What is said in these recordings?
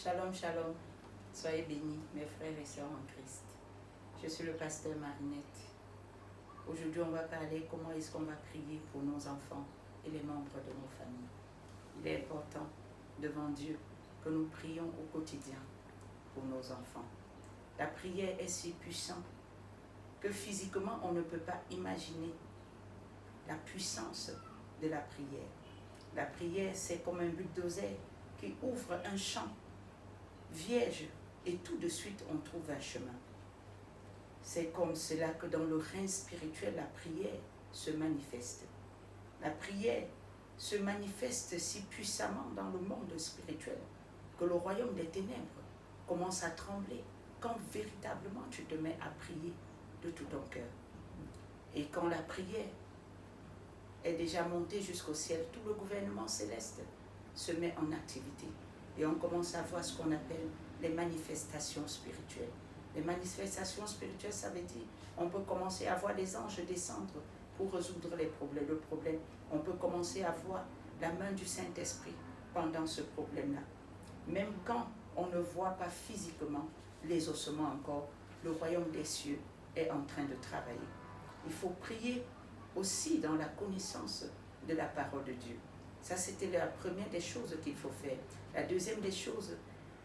Shalom, shalom. Soyez bénis, mes frères et sœurs en Christ. Je suis le pasteur Marinette. Aujourd'hui, on va parler comment est-ce qu'on va prier pour nos enfants et les membres de nos familles. Il est important devant Dieu que nous prions au quotidien pour nos enfants. La prière est si puissante que physiquement, on ne peut pas imaginer la puissance de la prière. La prière, c'est comme un bulldozer qui ouvre un champ vierge et tout de suite on trouve un chemin. C'est comme cela que dans le règne spirituel, la prière se manifeste. La prière se manifeste si puissamment dans le monde spirituel que le royaume des ténèbres commence à trembler quand véritablement tu te mets à prier de tout ton cœur. Et quand la prière est déjà montée jusqu'au ciel, tout le gouvernement céleste se met en activité. Et on commence à voir ce qu'on appelle les manifestations spirituelles. Les manifestations spirituelles, ça veut dire on peut commencer à voir les anges descendre pour résoudre les problèmes. Le problème, on peut commencer à voir la main du Saint-Esprit pendant ce problème-là. Même quand on ne voit pas physiquement les ossements encore, le royaume des cieux est en train de travailler. Il faut prier aussi dans la connaissance de la parole de Dieu. Ça, c'était la première des choses qu'il faut faire. La deuxième des choses,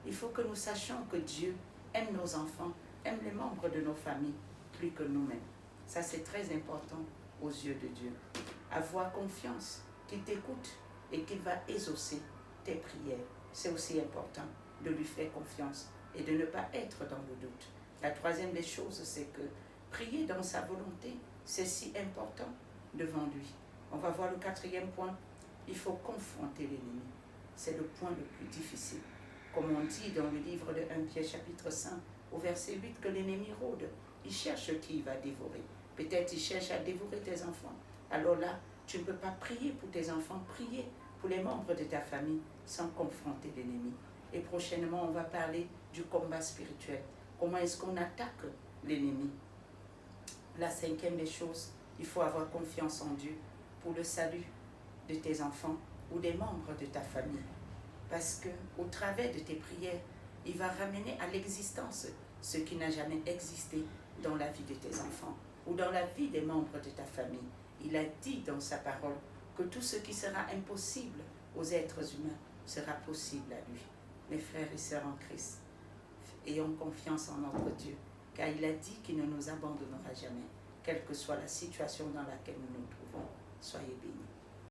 il faut que nous sachions que Dieu aime nos enfants, aime les membres de nos familles plus que nous-mêmes. Ça, c'est très important aux yeux de Dieu. Avoir confiance qu'il t'écoute et qu'il va exaucer tes prières. C'est aussi important de lui faire confiance et de ne pas être dans le doute. La troisième des choses, c'est que prier dans sa volonté, c'est si important devant lui. On va voir le quatrième point. Il faut confronter l'ennemi. C'est le point le plus difficile. Comme on dit dans le livre de 1 Pierre chapitre 5 au verset 8 que l'ennemi rôde. Il cherche qui il va dévorer. Peut-être il cherche à dévorer tes enfants. Alors là, tu ne peux pas prier pour tes enfants, prier pour les membres de ta famille sans confronter l'ennemi. Et prochainement, on va parler du combat spirituel. Comment est-ce qu'on attaque l'ennemi? La cinquième des choses, il faut avoir confiance en Dieu pour le salut de tes enfants ou des membres de ta famille. Parce qu'au travers de tes prières, il va ramener à l'existence ce qui n'a jamais existé dans la vie de tes enfants ou dans la vie des membres de ta famille. Il a dit dans sa parole que tout ce qui sera impossible aux êtres humains sera possible à lui. Mes frères et sœurs en Christ, ayons confiance en notre Dieu, car il a dit qu'il ne nous abandonnera jamais, quelle que soit la situation dans laquelle nous nous trouvons. Soyez bénis.